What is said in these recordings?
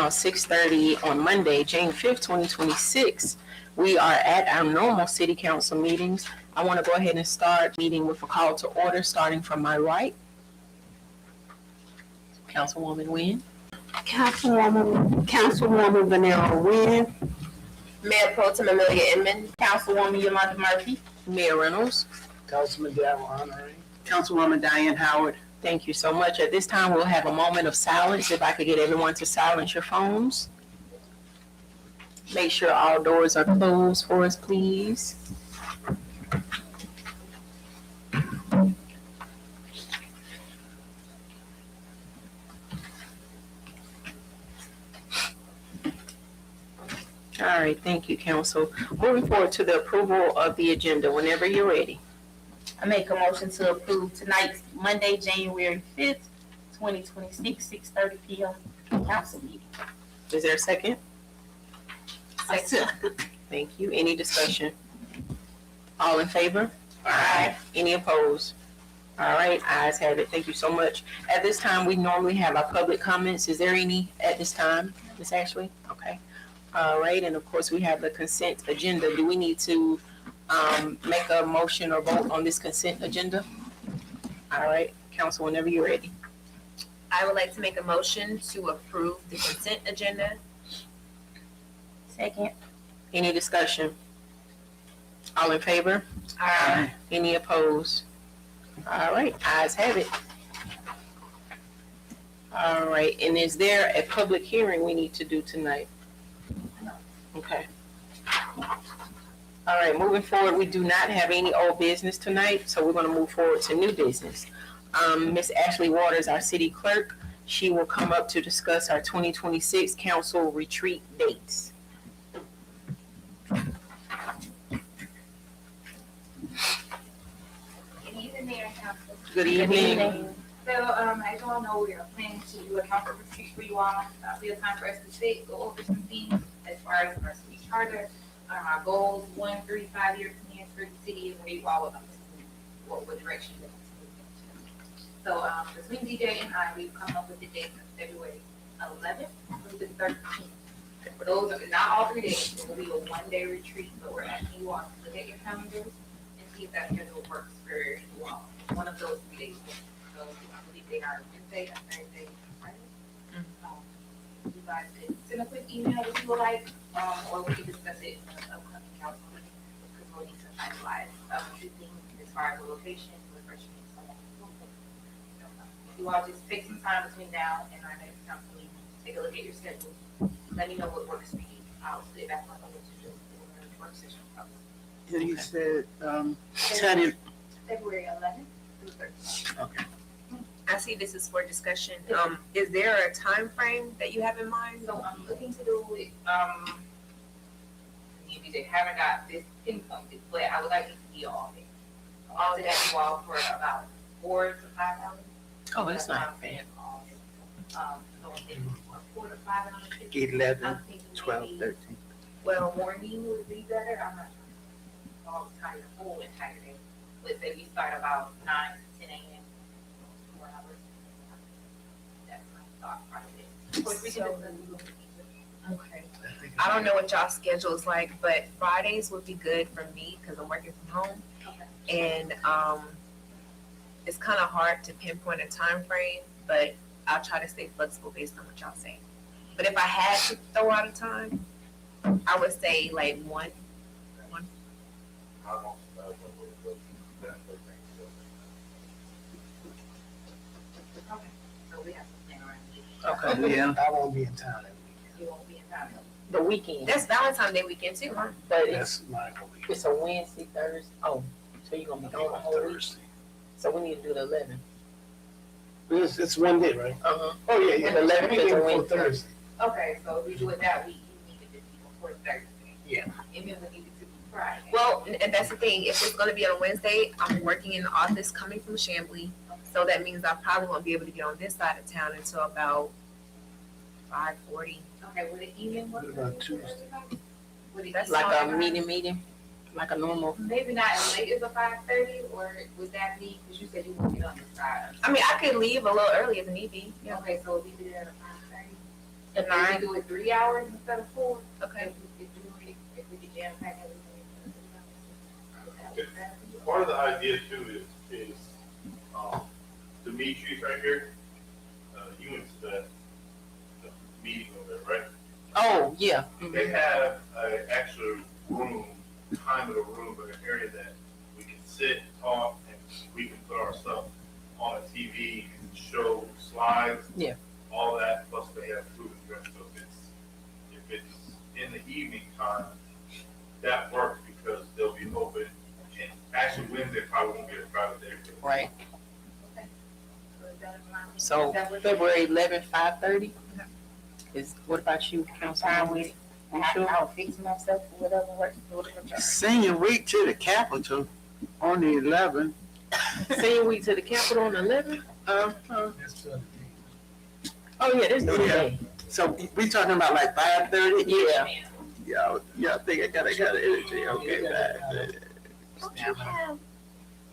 now 6:30 on Monday, June 5th, 2026. We are at our normal city council meetings. I want to go ahead and start meeting with a call to order, starting from my right. Councilwoman Wynn. Councilwoman Vanessa Wynn. Mayor Pro Tem Amelia Inman. Councilwoman Yolanda Murphy. Mayor Reynolds. Councilman Darrell Honorary. Councilwoman Diane Howard. Thank you so much. At this time, we'll have a moment of silence. If I could get everyone to silence your phones. Make sure all doors are closed for us, please. All right, thank you, Council. Moving forward to the approval of the agenda, whenever you're ready. I make a motion to approve tonight's Monday, January 5th, 2026, 6:30 p.m. council meeting. Is there a second? Second. Thank you. Any discussion? All in favor? Aye. Any opposed? All right, ayes have it. Thank you so much. At this time, we normally have our public comments. Is there any at this time, Ms. Ashley? Okay. All right, and of course, we have the consent agenda. Do we need to make a motion or vote on this consent agenda? All right, Council, whenever you're ready. I would like to make a motion to approve the consent agenda. Second. Any discussion? All in favor? Aye. Any opposed? All right, ayes have it. All right, and is there a public hearing we need to do tonight? Okay. All right, moving forward, we do not have any old business tonight, so we're going to move forward to new business. Ms. Ashley Waters, our city clerk, she will come up to discuss our 2026 council retreat dates. Good evening, Mayor and Council. Good evening. So, as you all know, we are planning to do a council retreat for you all. Be a time for us to sit, go over some things as far as our city charter, our goals, 1, 3, 5 year plans for the city, and where you all would like to move, what direction you want to move into. So, between DJ and I, we've come up with the dates of February 11th through the 13th. For those, not all 3 days, it will be a one-day retreat, but we're asking you all to look at your calendars and see if that schedule works for you all. One of those 3 days. So I believe they are Wednesday, Thursday, and Friday. You guys could send a quick email if you would like, or we can discuss it in an upcoming council meeting, because we'll need to finalize a few things as far as the location, refreshing, and so on. You all just take some time between now and our next council meeting, take a look at your schedule, let me know what works for you. I'll sit back on what to do for the work session. And you said, February 11th through 13th. Okay. I see this is for discussion. Is there a time frame that you have in mind? So I'm looking to do it, they haven't got this pinpointed, but I would like it to be all day. All day, you all for about 4 to 5 hours. Oh, that's not bad. So I'm thinking 4 to 5 hours. 11, I'm thinking 12, maybe 13. well, morning would be better. I'm not all tired, full entire day. Let's say we start about 9 to 10 a.m. 4 hours. That's my thought process. Of course, we can Okay. I don't know what y'all schedule is like, but Fridays would be good for me because I'm working from home. Okay. And it's kind of hard to pinpoint a time frame, but I'll try to stay flexible based on what y'all say. But if I had to throw out a time, I would say like 1. Okay. So we have to plan around it. Okay. Yeah, I won't be in town that weekend. You won't be in town. The weekend. That's Valentine's Day weekend too, huh? But That's my weekend. it's a Wednesday, Thursday. Oh, so you're gonna be gone the whole week? Thursday. So we need to do the 11th. It's one day, right? Uh-huh. Oh, yeah. The 11th is a Weekend Wednesday. for Thursday. Okay, so if we do it that week, you need to just be before Thursday. Yeah. And then we need it to be Friday. Well, and that's the thing. If it's going to be on a Wednesday, I'm working in the office coming from Chamblee. So that means I probably won't be able to get on this side of town until about 5:40. Okay, would it even work? What about Tuesday? Would it That's even Like a work? meeting, like a normal. Maybe not as late as a 5:30, or would that be, because you said you won't get on this side. I mean, I could leave a little early if need be. Yeah, okay, so we did it at a 5:30. At If 9. we do it 3 hours instead of 4, Okay. if we could jam pack everything. Part of the idea too is, Dimitri's right here, you went to the meeting over there, right? Oh, yeah. They have an extra room, kind of a room, but an area that we can sit, talk, and we can put our stuff on a TV and show slides. Yeah. All that, plus they have food and drink, so if it's in the evening time, that works because they'll be open. And actually Wednesday probably won't be a crowded day. Right. So February 11th, 5:30? Is, what about you, I'm Council? fine with it. You sure? I'll fix myself for whatever works. Senior week to the Capitol on the 11th. Senior week to the Capitol on the 11th? That's the other thing. Oh, yeah, there's no Yeah. day. So we talking about like 5:30? Yeah. Yeah, I think I got energy. Okay, 5:30. Don't you have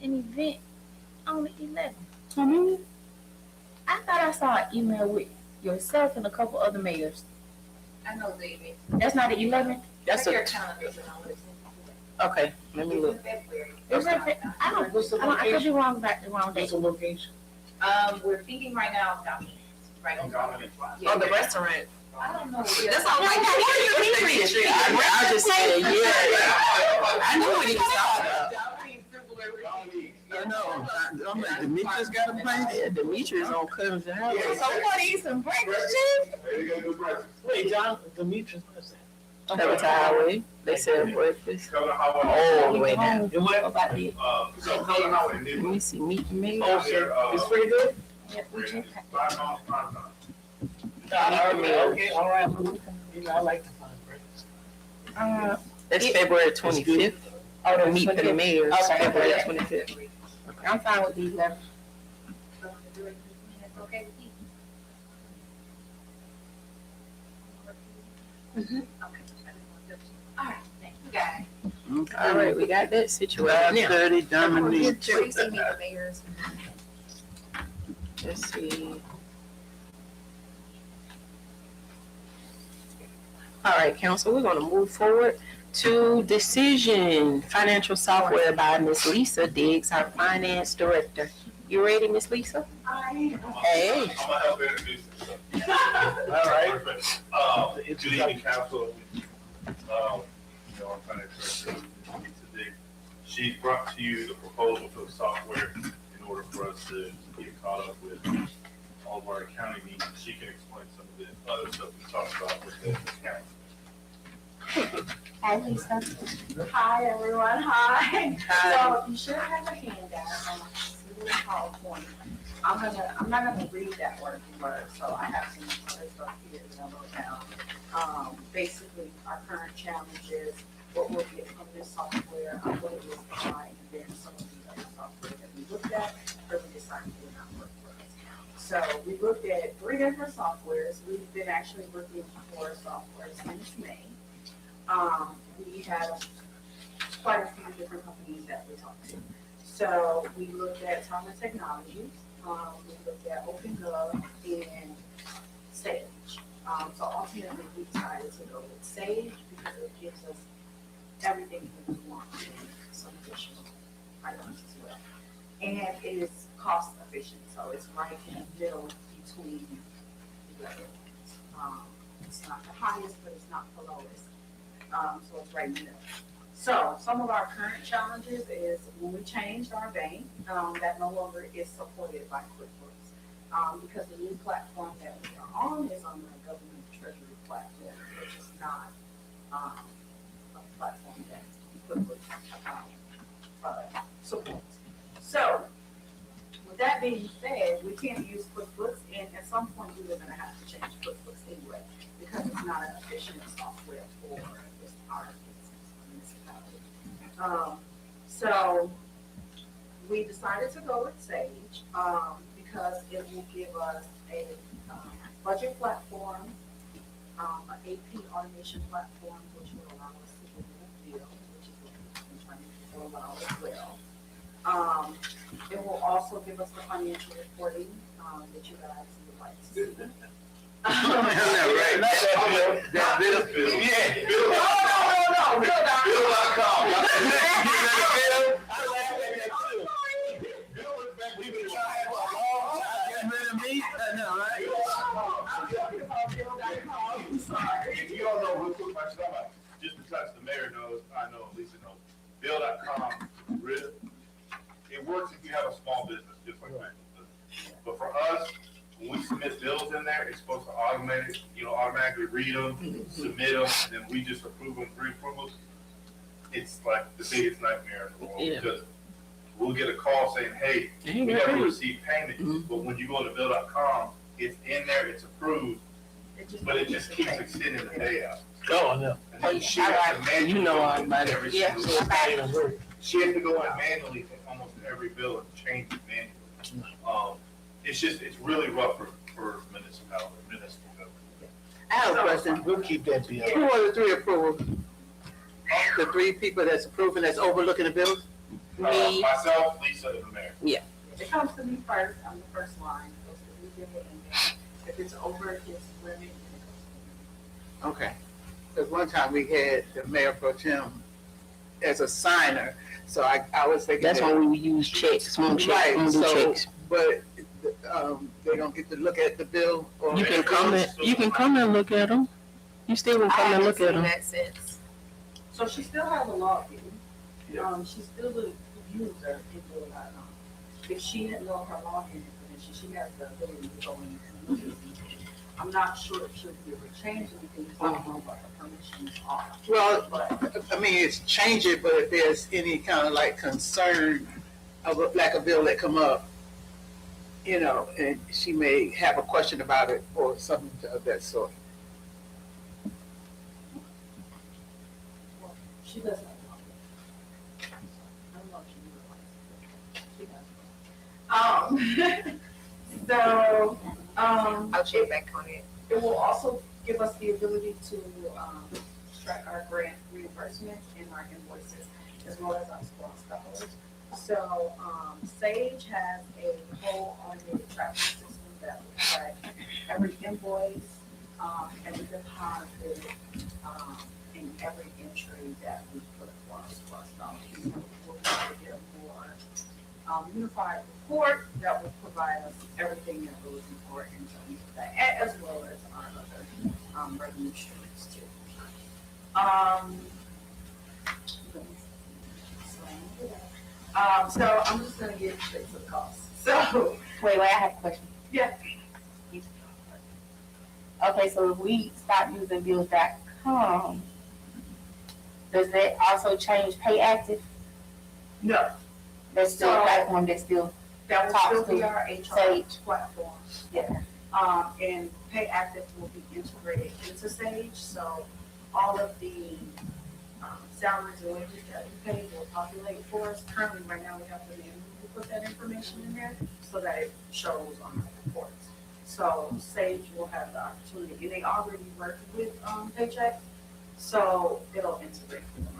an event on the 11th? I thought I saw an email with yourself and a couple other mayors. I know, David. That's not the 11th? That's Check your a, calendar, and I'll listen. okay, let me It's look. in February. Is that, I don't, What's the I could be location? wrong about the wrong date. What's the location? We're feeding right now, Dominique, right on Dominique. Oh, the restaurant. I don't know. That's all right. I just said, yeah. I knew what he was talking about. I know. I'm like, Demetrius got a place? Yeah, Demetrius on Cousins House. So we want to eat some breakfast, Chief? Hey, you gotta do breakfast. Wait, John, Demetrius, what's that? Pepper Highway, they sell breakfast. Cover Highway. All the way down. And what? About the, So Cover Highway, Let they me see, meet the mayor. Oh, shit. It's pretty good? yeah, we just, $5 prime time. Okay, all right. You know, I like to find breakfast. That's February 25th. oh, the Meet the 25th. mayors, Okay. February 25th. I'm fine with the 11th. Okay, with you? Mhm. Okay. All right, thank you, guys. All right, we got that situated. Now, 5:30, Dominique. Where you see me, the mayors. let's see. All right, council, we're gonna move forward to decision, financial software by Miss Lisa Diggs, our finance director. You ready, Miss Lisa? Hey. I'm gonna help introduce this. All right. Perfect. Good evening, council. Our finance director, today. She brought to you the proposal for the software in order for us to get caught up with all of our accounting needs. She can explain some of the other stuff we talked about with the accounting. Hi, Lisa. Hi, everyone. Hi. Hi. So you should have a handout on the PowerPoint. I'm not gonna read that word for word, so I have some other stuff here that I wrote down. Basically, our current challenges, what we'll get from this software, what it is behind, and then some of the other software that we looked at, but we decided to not work for us. So we looked at 3 different softwares. We've been actually looking for software since May. We have quite a few different companies that we talked to. So we looked at Tama Technologies, we looked at OpenGov and Sage. So ultimately we decided to go with Sage because it gives us everything that we want and some additional items as well. And it is cost efficient, so it's right in the middle between the other ones. It's not the highest, but it's not the lowest. So it's right in the middle. So some of our current challenges is when we changed our bank, that no longer is supported by QuickBooks. Because the new platform that we are on is on the government treasury platform, which is not, a platform that QuickBooks, supports. So with that being said, we can't use QuickBooks, and at some point we were gonna have to change QuickBooks anyway, because it's not an efficient software for this our business municipality. So we decided to go with Sage, because it will give us a budget platform, an AP automation platform, which will allow us to do the bill, which is what we've been trying to allow as well. It will also give us the financial reporting that you guys would like to see. Right. That bill. Yeah. Bill. No, Bill.com. We've been trying for a long time. Get rid of me? No, right? If you don't know, real quick, just because the mayor knows, I know, Lisa knows, Bill.com, it works if you have a small business, just like that. But for us, when we submit bills in there, it's supposed to automatically read them, submit them, and then we just approve them, pre-approve them. It's like the biggest nightmare in the world. Yeah. Because we'll get a call saying, hey, we never received payment, but when you go to Bill.com, it's in there, it's approved, but it just keeps extending the day out. Oh, no. And then she has to manually You know go all in about it. every Yeah. single- So it's not even worth it. She has to go in manually for almost every bill and change it manually. It's really rough for municipal government. I have a question. We'll keep that bill. Who are the three approvals? The three people that's approving, that's overlooking the bills? Me. Myself, Lisa, and the mayor. It comes to me first, I'm the first line, goes to me, and then if it's over, it's limit, and it goes Okay. Because one time we had the mayor pro tem as a signer, so I was thinking. That's that- when we use checks, we do Right, so, checks. but, they don't get to look at the bill or. You can come and look at them. You still can come and look at them. That sense. So she still has a login. Yeah. She's still the user in Bill.com. If she didn't know her login information, she has the ability to go in and look at it. I'm not sure if she'll be able to change anything, because I don't know what her permissions are. Well, But I mean, it's change it, but if there's any kind of like concern of like a bill that come up, and she may have a question about it or something of that sort. she doesn't have a login. I don't know if she realizes it. I'll check back on it. It will also give us the ability to track our grant reimbursements and our invoices, as well as our SPOS dollars. So Sage has a whole automated tracking system that will track every invoice, every deposit, and every entry that we put for our SPOS dollars. We'll be able to get a more unified report that will provide us everything that we're looking for in terms of that, as well as our other revenue streams too. So I'm just gonna get straight to the cost. So, Wait, I have a question. yeah, Okay, so if we stop using bills.com, does that also change Pay Active? no, That's still a platform that's still, that will Talk still be to our HR Sage. platform. yeah. And Pay Active will be integrated into Sage, so all of the salaries and wages that we pay will populate for us. Currently, right now, we have to manually put that information in there so that it shows on the reports. So Sage will have the opportunity, and they already work with Paychex, so it'll integrate with them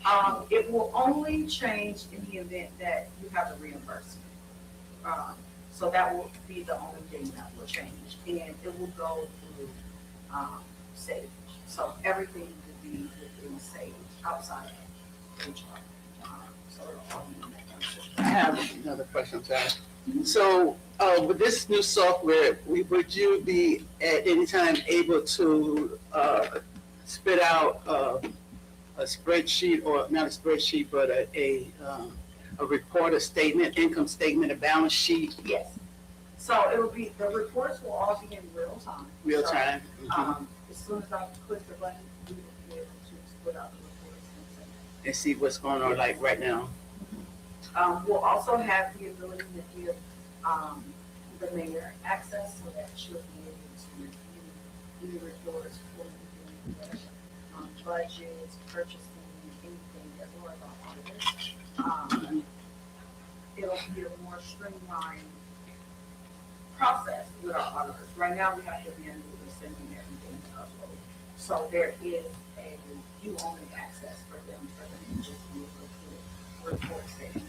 already. It will only change in the event that you have a reimbursement. So that will be the only thing that will change, and it will go through Sage. So everything will be within Sage, outside of HR. So it'll all be in that system. I have another question to ask. So, with this new software, would you be at any time able to spit out a spreadsheet, or not a spreadsheet, but a report, a statement, income statement, a balance sheet, Yes. So it will be, the reports will all be in real time. real So, time? As soon as I click the button, we will be able to split out the reports and send them. And see what's going on like right now? We'll also have the ability to give the mayor access so that she'll be able to review any reports, budgets, purchasing, anything, as well as our auditors. It'll be a more streamlined process with our auditors. Right now, we have to manually send them everything to upload. So there is a view-only access for them to just be able to put reports that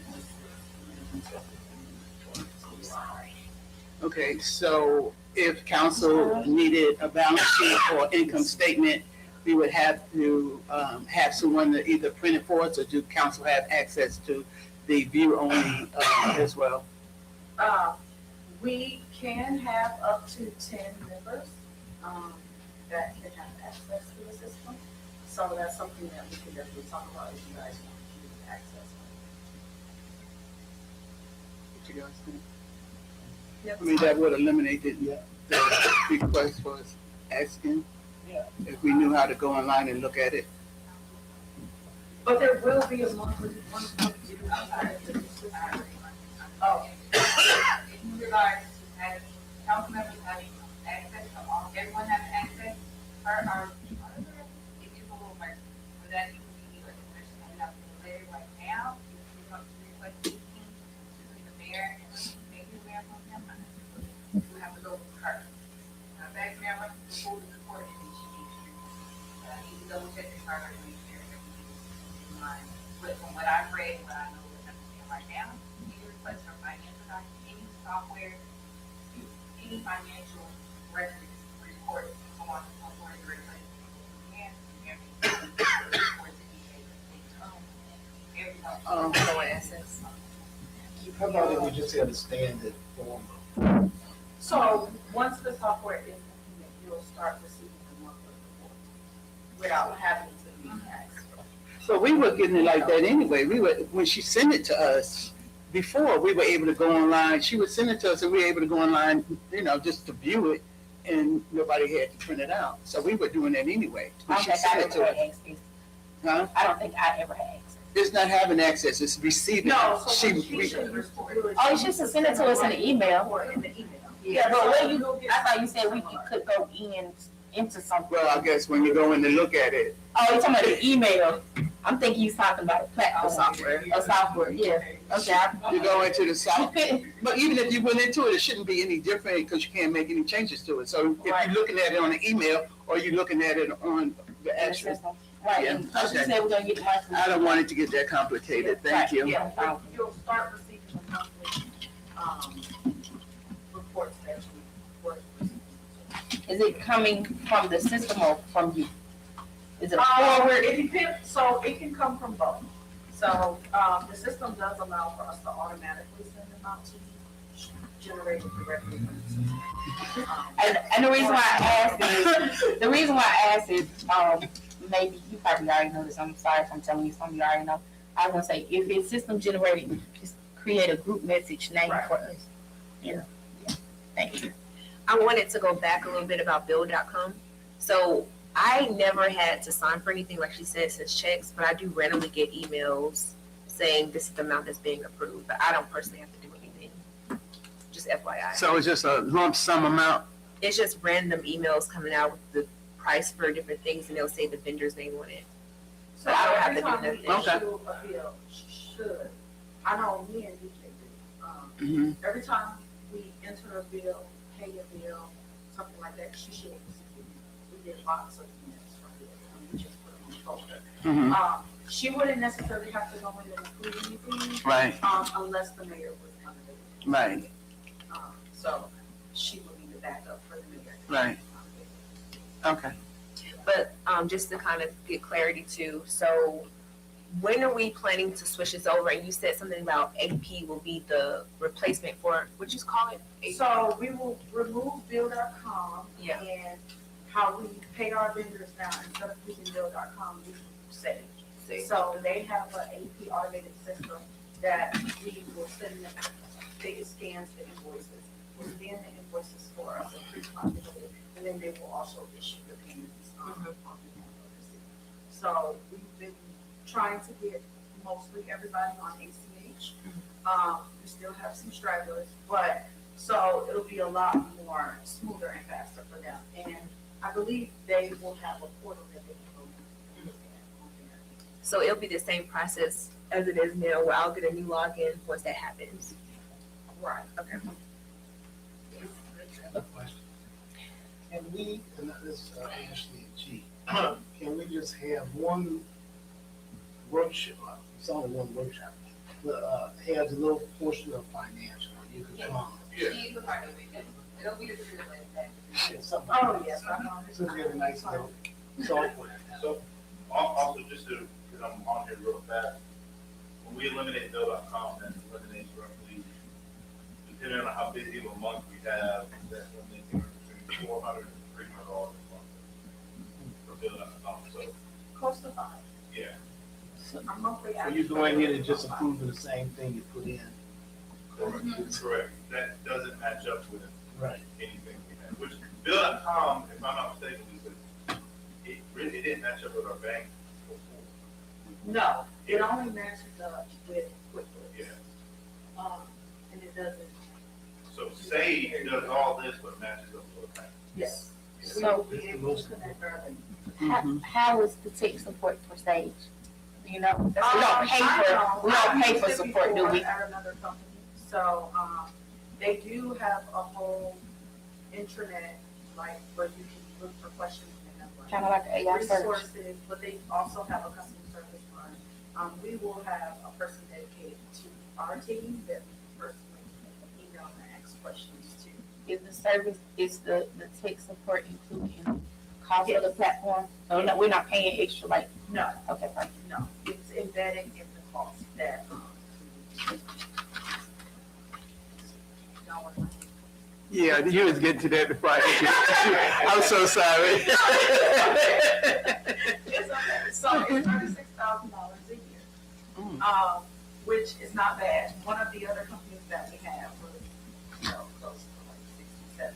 Okay, so if council needed a balance sheet or income statement, we would have to have someone to either print it for us, or do council have access to the view only as well? We can have up to 10 members that can have access to the system. So that's something that we can definitely talk about if you guys want to use access. What you guys think? Yep. I mean, that would eliminate the request for us asking. Yeah. If we knew how to go online and look at it. But there will be a monthly one to do the system. Oh, if you realize that council members having access to all, everyone having access, it is a little mercy. But that needs to be a discussion that we have to delay right now. If we come to request meeting, between the mayor and maybe the mayor from them, we have to go with her. Now, that mayor must be full of support and she needs to. I need to double check the charter and make sure everything is in line. But from what I've read, what I know is everything right now, any request for financial documents, any software, any financial records, reports on the request. And everything for it to be able to take So in essence, How about if we just had a standard form? So once the software is implemented, you'll start receiving the monthly report without having to be asked. So we were getting it like that anyway. We were, when she sent it to us, before, we were able to go online. She would send it to us and we were able to go online, just to view it, and nobody had to print it out. So we were doing that anyway. I When don't she think I sent it to ever us. had access. Huh? I don't think I ever had access. It's not having access, it's receiving. No, so She, what she we- should used to do is. Oh, you should have sent it to us in the email. Or in the email. Yeah, but So when you'll get I thought you said we could go into something. well, I guess when you go in to look at it, Oh, you're talking about the email. I'm thinking you're talking about a platform. software. A software, yeah. Okay. you go into the site. But even if you went into it, it shouldn't be any different because you can't make any changes to it. So if Right. you're looking at it on the email or you're looking at it on the actual, Right, Yeah, and plus you okay. said we're gonna get the monthly. I don't want it to get that complicated. Thank you. Yeah, you'll start receiving the monthly, reports that you work with. Is it coming from the system or from you? Is it Forward, it depends, so it can come from both. So, the system does allow for us to automatically send them out to you, generated directly from the system. And the reason why I asked is, maybe you probably already know this, I'm sorry if I'm telling you something you already know. I was gonna say, if it's system generated, just create a group message name Right. for us. Yeah, thank you. I wanted to go back a little bit about Bill.com. So I never had to sign for anything, like she said, since checks, but I do randomly get emails saying this is the amount that's being approved, but I don't personally have to do anything. Just FYI. So it's just a lump sum amount. It's just random emails coming out with the price for different things, and they'll say the vendor's name on it. So I don't have every to do time we nothing. Okay. issue a bill, should, I know me and DJ do, Mhm. every time we enter a bill, pay a bill, something like that, she should receive. We get lots of minutes from it, and we just put them in folder. Mhm. She wouldn't necessarily have to go in and include anything, Right, unless the mayor was unavailable. right, So she would be the backup for the mayor. right. Okay. But just to kind of get clarity too, so when are we planning to switch this over? And you said something about AP will be the replacement for, what you call it? So we will remove Bill.com. Yeah. And how we pay our vendors now, instead of using Bill.com, we use Sage. So they have an AP automated system that we will send them, it scans the invoices, will scan the invoices for us and pre-populate it, and then they will also issue the payments on behalf of the city. So we've been trying to get mostly everybody on ACH. We still have some stragglers, but, so it'll be a lot more smoother and faster for them. And I believe they will have a portal that they can go and look at on there. So it'll be the same process as it is now, where I'll get a new login once that happens. Right. Okay. Question. Can we, and this Ashley and G, can we just have one workshop, it's only one workshop, but have a little portion of financial, you could come. She's a part of it. It'll be distributed like that. Yeah, something. Oh, yes, I know. So we have a nice little software. So, also, just to, because I'm on here real fast, when we eliminate Bill.com, that eliminates roughly, depending on how busy of a month we have, that eliminates between $400 and $300 a month for Bill.com. So, Close to 5. yeah. A monthly. So you go in here and just approve of the same thing you put in. Correct. That doesn't match up with Right. anything we have, which Bill.com, if I'm not mistaken, it really didn't match up with our bank before. No, it only matches up with QuickBooks. Yeah. And it doesn't, So Sage does all this, but matches up with our bank. yes. We So- will be able to connect our link. How is the tech support for Sage? You know, we don't I pay for used it support, do before we? At another company, so, they do have a whole intranet, like, where you can look for questions and have like Kind of like an AI search. resources, but they also have a customer service line. We will have a person dedicated to our team that we personally email and ask questions to. Is the service, is the tech support included in the cost of the platform? So no, we're not paying extra, like, No, okay, fine. no, it's embedded in the cost that, no one. Yeah, you was getting to that before I hit you. I'm so sorry. It's okay. So it's $36,000 a year, which is not bad. One of the other companies that we have was, close to like 67.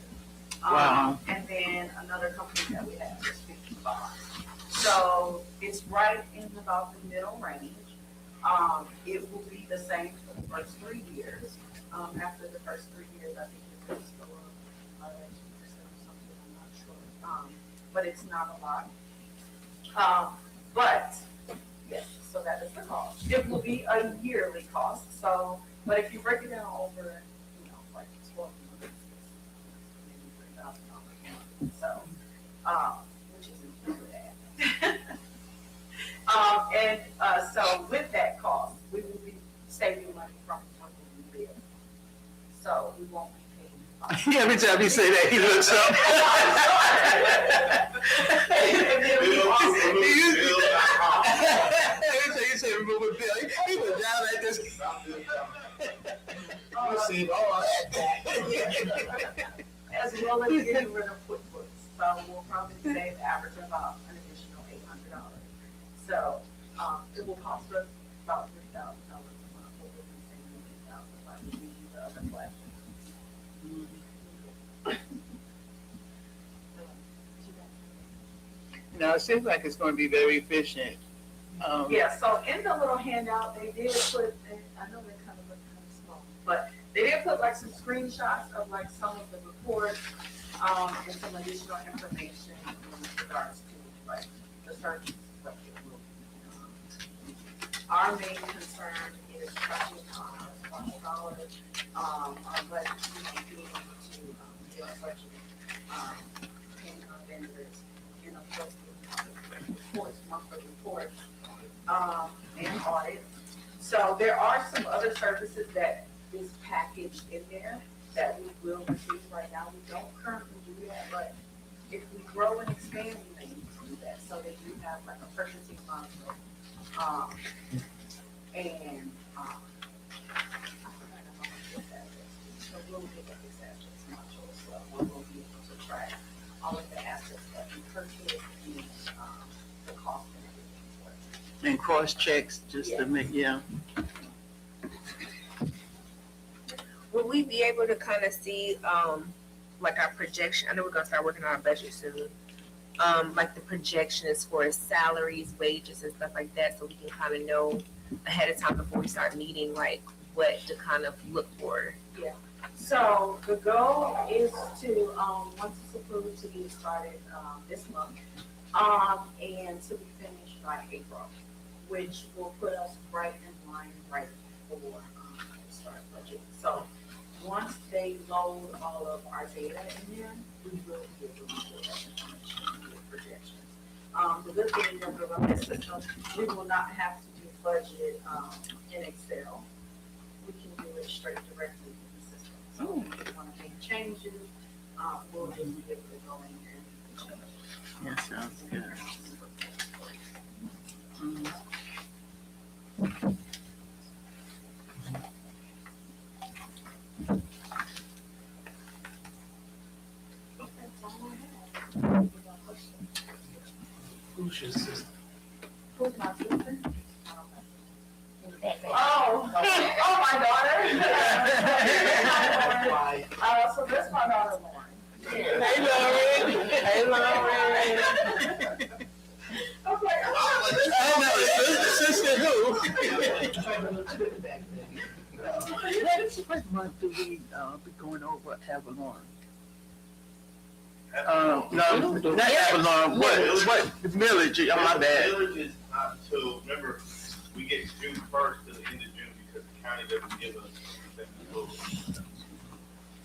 Wow. And then another company that we have is 55. So it's right in about the middle range. It will be the same for the first 3 years. After the first 3 years, I think it's going to go up 2% or something, I'm not sure. But it's not a lot. But, yes, so that is the cost. It will be a yearly cost, so, but if you break it down over, like 12 months, it's maybe $3,000 a month, so, which isn't too bad. So with that cost, we will be saving money from when we bill. So we won't be paying. Every time you say that, he looks up. Every time you say remove a bill, he was down like this. You see all that. As well as getting rid of QuickBooks, so we'll probably save average about an additional $800. So, it will cost us about $3,000 a month, but we'll be saving $8,000 like we use the other platforms. No, it seems like it's going to be very efficient. Yeah, so in the little handout, they did put, I know they kind of look kind of small, but they did put like some screenshots of like some of the reports, and some additional information in regards to like the search. What it will be. Our main concern is tracking $1,000, our budget, being able to, do our budget, paying our vendors, and of course, the reports, monthly reports, and audit. So there are some other services that is packaged in there that we will receive right now. We don't currently do that, but if we grow and expand, we may need to do that. So they do have like a purchasing module, and, I forgot about this address. So we'll get at this address module as well, where we'll be able to track all of the assets that we purchase and, the cost and everything for it. And cross checks just to make, yeah. Will we be able to kind of see, like our projection? I know we're gonna start working on our budget soon. Like the projection as far as salaries, wages, and stuff like that, so we can kind of know ahead of time before we start meeting, like what to kind of look for. So the goal is to, once it's approved, to get started, this month, and to be finished by April, which will put us right in line right before, the start budget. So once they load all of our data in there, we will be able to do that information and get projections. The good thing is about this system, we will not have to do budget, in Excel. We can do it straight directly in the system. So if we want to make changes, we'll just be able to go in there. Yeah, sounds good. Mm. Who's your sister? Who's my sister? Oh, my daughter. Why? So that's my daughter Lauren. Hey, Lauren. Hey, Lauren. I'm like, I know, sister who? What month do we, be going over Avalon? No, not Avalon, what village, oh, my bad. Village is not until, remember, we get June first to the end of June because the county doesn't give us anything until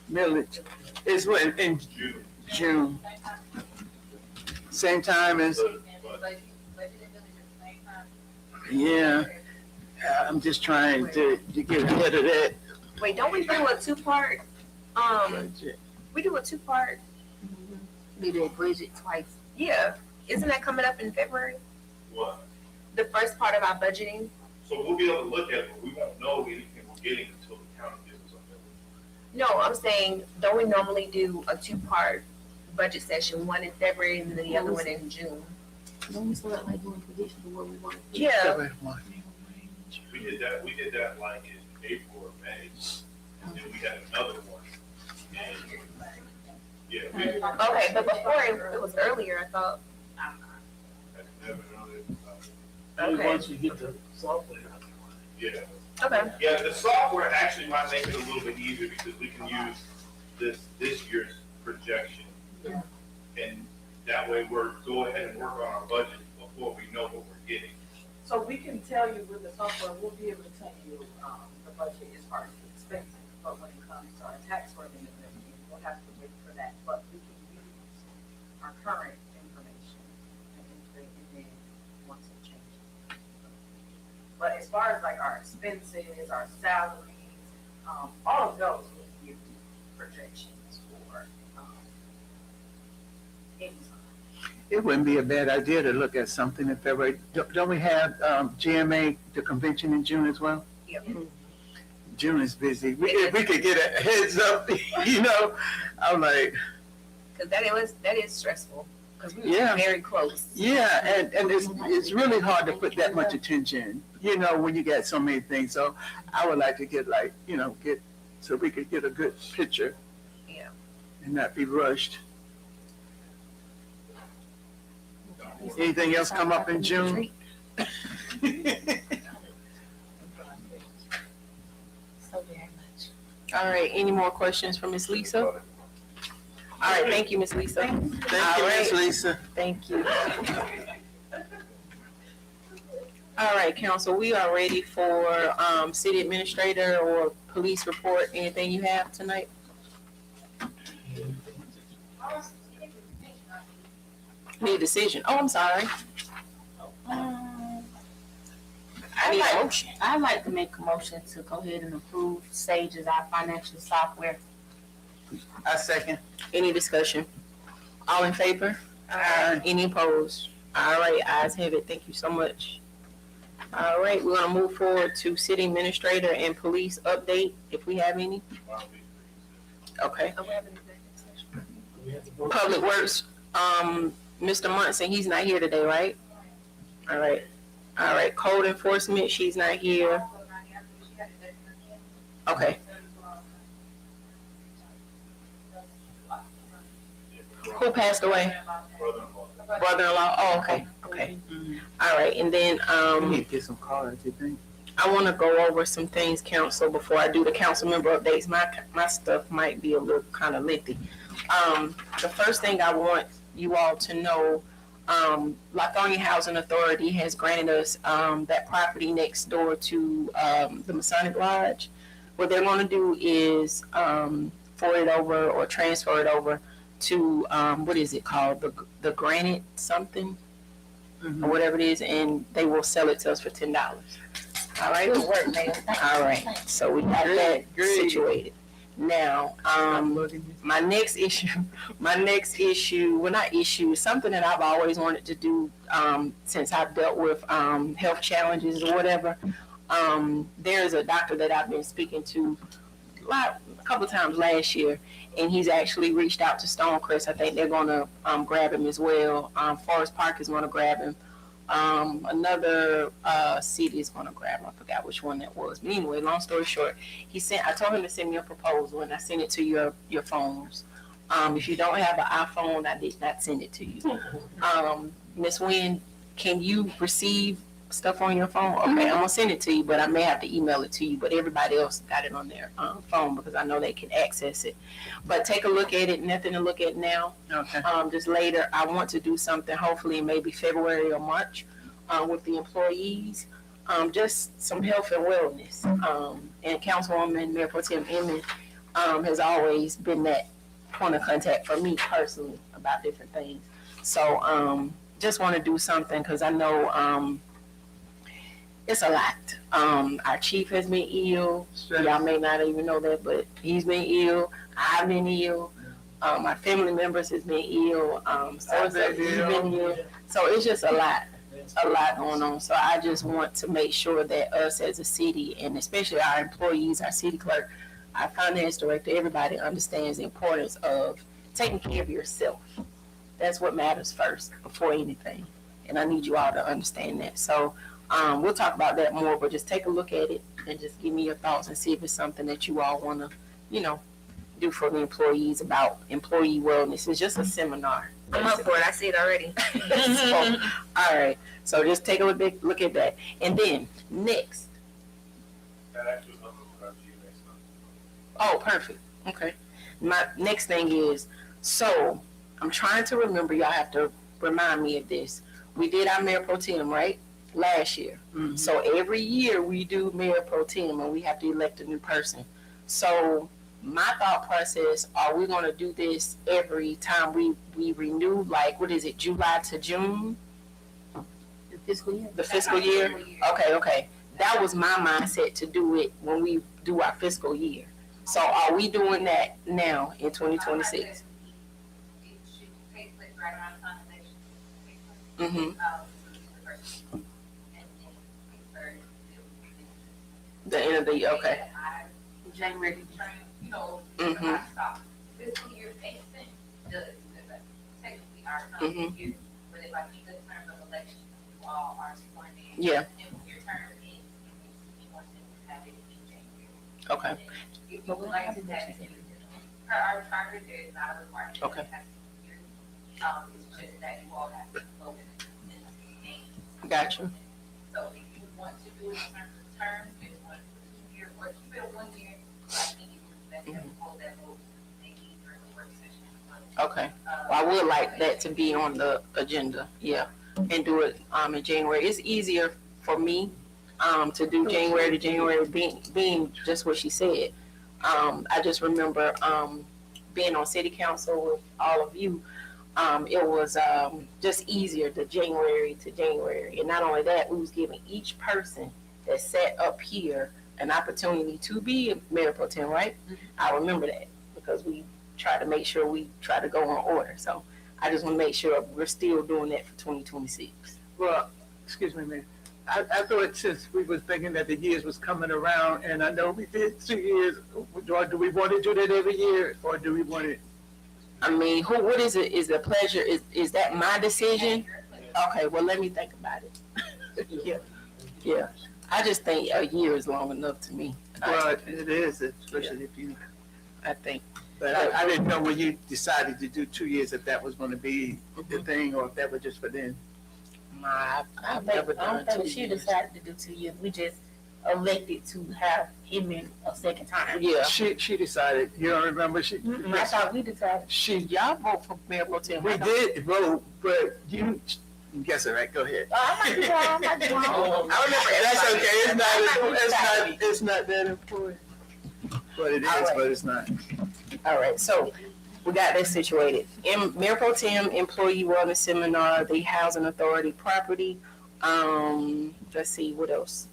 Village is what, in June. June, same time as, Budget and village at the same time. yeah. I'm just trying to get ahead of that. Wait, don't we do a two-part, budget. we do a two-part, We did budget twice. yeah, isn't that coming up in February? What? The first part of our budgeting? So we'll be able to look at it, but we won't know anything we're getting until the county gives us something. No, I'm saying, don't we normally do a two-part budget session, one in February and then the other one in June? Don't we start like doing predictions of what we want to do? Yeah, We did that like in April or May, and then we had another one. And, yeah, we had okay, but before it was earlier, I thought, never known Only okay, once we get the software. yeah. okay, Yeah, the software actually might make it a little bit easier because we can use this year's projection. And that way go ahead and work on our budget before we know what we're getting. so we can tell you with the software, we'll be able to tell you, the budget as far as the expenses, but when it comes to our tax revenue and everything, we'll have to wait for that, but we can use our current information and then once it changes. But as far as like our expenses, our salaries, all of those, we can give you projections for, income. It wouldn't be a bad idea to look at something in February. Don't we have, GMA, the convention in June as well? Yep. June is busy. If we could get a heads up, I'm like, because that is stressful, because we Yeah. were very close. yeah, and it's really hard to put that much attention, when you got so many things. So I would like to get so we could get a good picture. Yeah. And not be rushed. Anything else come up in June? So very much. All right, any more questions for Ms. Lisa? All right, thank you, Ms. Lisa. Thank you, Miss Lisa. Thank you. All right, council, we are ready for, city administrator or police report. Anything you have tonight? Need a decision. Oh, I'm sorry. I need a motion. I'd like to make a motion to go ahead and approve Sage as our financial software. I second. Any discussion? All in favor? Any opposed? All right, ayes have it. Thank you so much. All right, we're gonna move forward to city administrator and police update, if we have any. Okay. Oh, we have an executive session. We have to vote. Public Works, Mr. Munson, he's not here today, right? All right. All right, code enforcement, she's not here. Okay. Who passed away? Brother-in-law. Brother-in-law? Oh, okay, okay. All right, and then, We need to get some cards, you think? I want to go over some things, council, before I do the council member updates. My stuff might be a little kind of lengthy. The first thing I want you all to know, Lithonia Housing Authority has granted us that property next door to the Masonic Lodge. What they're going to do is forward it over or transfer it over to what is it called, the Granite something or whatever it is, and they will sell it to us for $10. All right. Good work, Mayor. Thank you. All right, so we got that Great. situated. Now, my next issue, well, not issue, something that I've always wanted to do, since I've dealt with, health challenges or whatever. There's a doctor that I've been speaking to a couple of times last year, and he's actually reached out to Stonecrest. I think they're gonna, grab him as well. Forest Park is gonna grab him. Another city is gonna grab him. I forgot which one that was. But anyway, long story short, I told him to send me a proposal, and I sent it to your phones. If you don't have an iPhone, I did not send it to you. Miss Wynn, can you receive stuff on your phone? Okay, I'm gonna send it to you, but I may have to email it to you. But everybody else got it on their phone because I know they can access it. But take a look at it. Nothing to look at now. Okay. Just later, I want to do something. Hopefully, maybe February or March, with the employees. Just some health and wellness. And Councilwoman Mayor Pro Tem Emmett has always been that point of contact for me personally about different things. So just want to do something because I know it's a lot. Our chief has been ill. Y'all may not even know that, but he's been ill. I've been ill. My family members has been ill. So he's been ill. So it's just a lot going on. So I just want to make sure that us as a city, and especially our employees, our city clerk, our finance director, everybody understands the importance of taking care of yourself. That's what matters first before anything. And I need you all to understand that. So we'll talk about that more, but just take a look at it and just give me your thoughts and see if it's something that you all want to, do for the employees about employee wellness. It's just a seminar. I'm up for it. I see it already. So, all right. So just take a look at that. And then next. That actually was up to you next month. Oh, perfect. Okay. My next thing is, so I'm trying to remember, y'all have to remind me of this. We did our Mayor Pro Tem, right? Last year. Mhm. So every year we do Mayor Pro Tem and we have to elect a new person. So my thought process, are we going to do this every time we renew, like, what is it, July to June? The fiscal year. The fiscal year? Okay. That was my mindset to do it when we do our fiscal year. So are we doing that now in 2026? It should take place right around the time of election. Mm-hmm. And then third, The end of the year, okay. January. Mhm. Fiscal year extent does, because technically our term Mhm. is year, but if I keep the term of election, you all are sworn in. Yeah. And when your term ends, you want to have it in January. Okay. If you would like to have it, per our charter, there is not a requirement. Okay. It has to be yearly. It's just that you all have to vote in the name. Gotcha. So if you want to do it in terms of terms, if you want to do 2 years, or keep it 1 year, I think it would be better to hold that vote, maybe during the work session. Okay. Well, I would like that to be on the agenda, yeah, and do it in January. It's easier for me to do January to January, being just what she said. I just remember being on city council with all of you. It was just easier to January to January, and not only that, we was giving each person that sat up here an opportunity to be a Mayor Pro Tem, right? I remember that because we try to make sure we try to go on order. So I just want to make sure we're still doing that for 2026. Well, excuse me, man. I thought since we was thinking that the years was coming around, and I know we did 2 years, do we want to do that every year, or do we want it? I mean, what is it? Is the pleasure, is that my decision? Okay, well, let me think about it. Yeah. I just think a year is long enough to me. Well, it is, especially if you, I think. but I didn't know when you decided to do 2 years if that was going to be the thing, or if that was just for them. I've never I done don't 2 think she years. decided to do 2 years. We just elected to have him in a second time. Yeah. She decided, you don't remember, I thought we decided. Y'all vote for Mayor Pro Tem. we did vote, but you guess it, right? Go ahead. I might be wrong. I might be wrong. I remember That's okay. everybody. It's not that important. But it is, All right. but it's not. All right, so we got that situated. Mayor Pro Tem Employee Wellness Seminar, the Housing Authority property. Let's see, what else?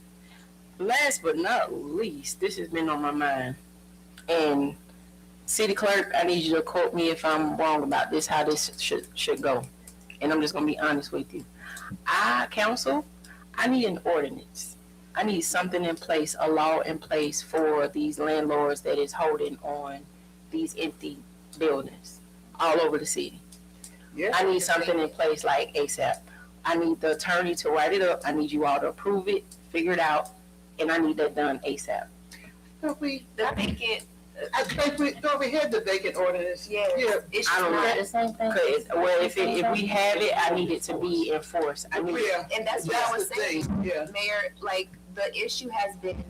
Last but not least, this has been on my mind. And City clerk, I need you to quote me if I'm wrong about this, how this should go. And I'm just gonna be honest with you. Council, I need an ordinance. I need something in place, a law in place for these landlords that is holding on these empty buildings all over the city. Yeah. I need something in place like ASAP. I need the attorney to write it up. I need you all to approve it, figure it out, and I need that done ASAP. Don't we, The vacant, I think don't we had the vacant ordinance? yeah, Yeah. it's I don't know. Is that not, the same thing? Cause, well, if we have it, I need it to be enforced. I need, Yeah, and that's what I was the saying, thing, yeah. Mayor, like, the issue has been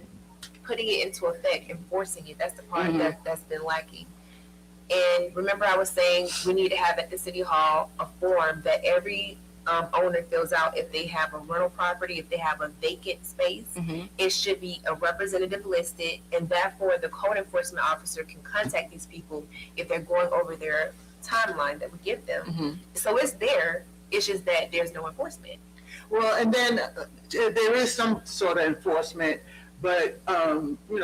putting it into effect, enforcing it, that's the part Mhm. that's been lacking. And remember I was saying, we need to have at the city hall a form that every owner fills out if they have a rental property, if they have a vacant space. Mhm. It should be a representative listed, and therefore the code enforcement officer can contact these people if they're going over their timeline that we give them. Mhm. So it's there, it's just that there's no enforcement. Well, and then there is some sort of enforcement, but,